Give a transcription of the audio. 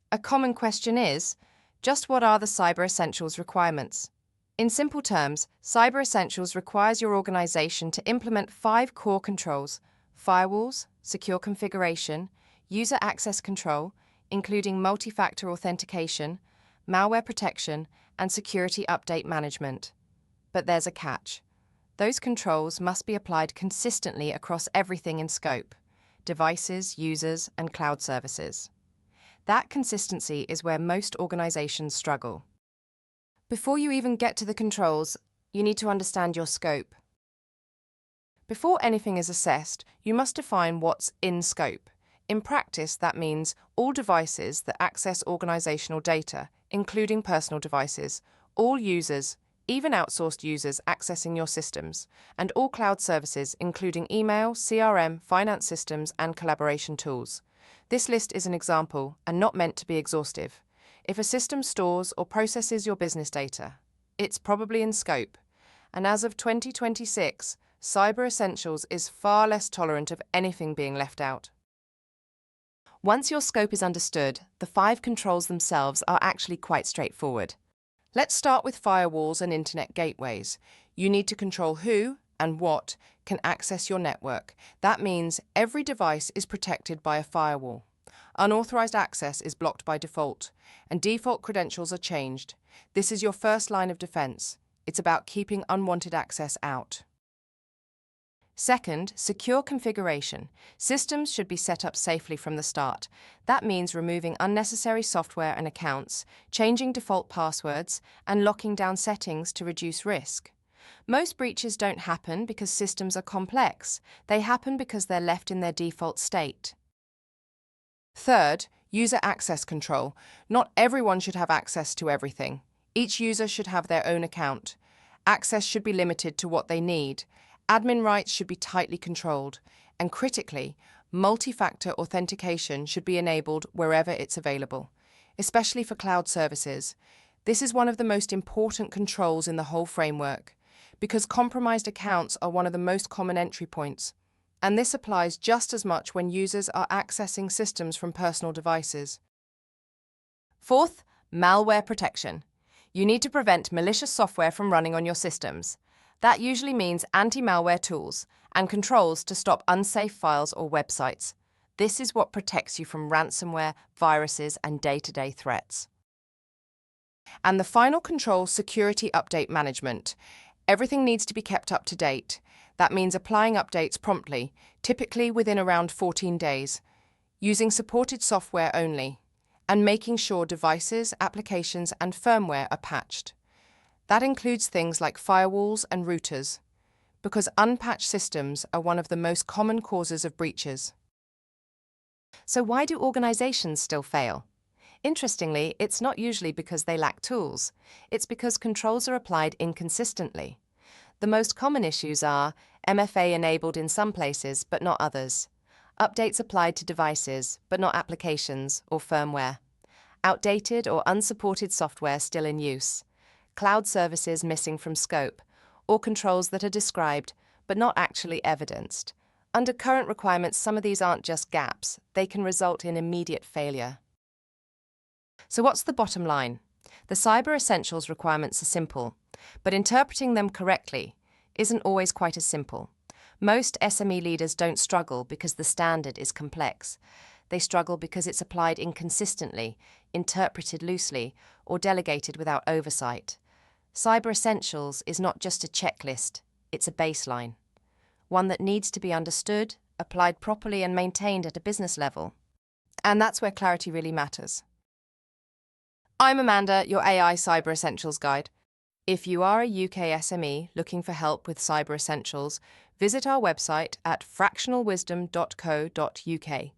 A common question is, just what are the Cyber Essentials requirements? In simple terms, Cyber Essentials requires your organization to implement 5 core controls: firewalls, secure configuration, user access control, including multi-factor authentication, malware protection, and security update management. But there's a catch. Those controls must be applied consistently across everything in scope: devices, users, and cloud services. That consistency is where most organizations struggle. Before you even get to the controls, you need to understand your scope. Before anything is assessed, you must define what's in scope. In practice, that means all devices that access organizational data, including personal devices, all users, even outsourced users accessing your systems, and all cloud services, including email, CRM, finance systems, and collaboration tools. This list is an example and not meant to be exhaustive. If a system stores or processes your business data, it's probably in scope. And as of 2026, Cyber Essentials is far less tolerant of anything being left out. Once your scope is understood, the 5 controls themselves are actually quite straightforward. Let's start with firewalls and internet gateways. You need to control who and what can access your network. That means every device is protected by a firewall. Unauthorized access is blocked by default, and default credentials are changed. This is your first line of defense. It's about keeping unwanted access out. Second, secure configuration. Systems should be set up safely from the start. That means removing unnecessary software and accounts, changing default passwords, and locking down settings to reduce risk. Most breaches don't happen because systems are complex. They happen because they're left in their default state. Third, user access control. Not everyone should have access to everything. Each user should have their own account. Access should be limited to what they need. Admin rights should be tightly controlled. And critically, multi-factor authentication should be enabled wherever it's available, especially for cloud services. This is one of the most important controls in the whole framework, because compromised accounts are one of the most common entry points. And this applies just as much when users are accessing systems from personal devices. Fourth, malware protection. You need to prevent malicious software from running on your systems. That usually means anti-malware tools and controls to stop unsafe files or websites. This is what protects you from ransomware, viruses, and day-to-day threats. And the final control, security update management. Everything needs to be kept up to date. That means applying updates promptly, typically within around 14 days, using supported software only, and making sure devices, applications, and firmware are patched. That includes things like firewalls and routers, because unpatched systems are one of the most common causes of breaches. So why do organizations still fail? Interestingly, it's not usually because they lack tools. It's because controls are applied inconsistently. The most common issues are MFA enabled in some places but not others, updates applied to devices but not applications or firmware, outdated or unsupported software still in use, cloud services missing from scope, or controls that are described but not actually evidenced. Under current requirements, some of these aren't just gaps, they can result in immediate failure. So what's the bottom line? The Cyber Essentials requirements are simple, but interpreting them correctly isn't always quite as simple. Most SME leaders don't struggle because the standard is complex. They struggle because it's applied inconsistently, interpreted loosely, or delegated without oversight. Cyber Essentials is not just a checklist, it's a baseline. One that needs to be understood, applied properly, and maintained at a business level. And that's where clarity really matters. I'm Amanda, your AI Cyber Essentials Guide. If you are a UK SME looking for help with Cyber Essentials, visit our website at fractionalwisdom.co.uk.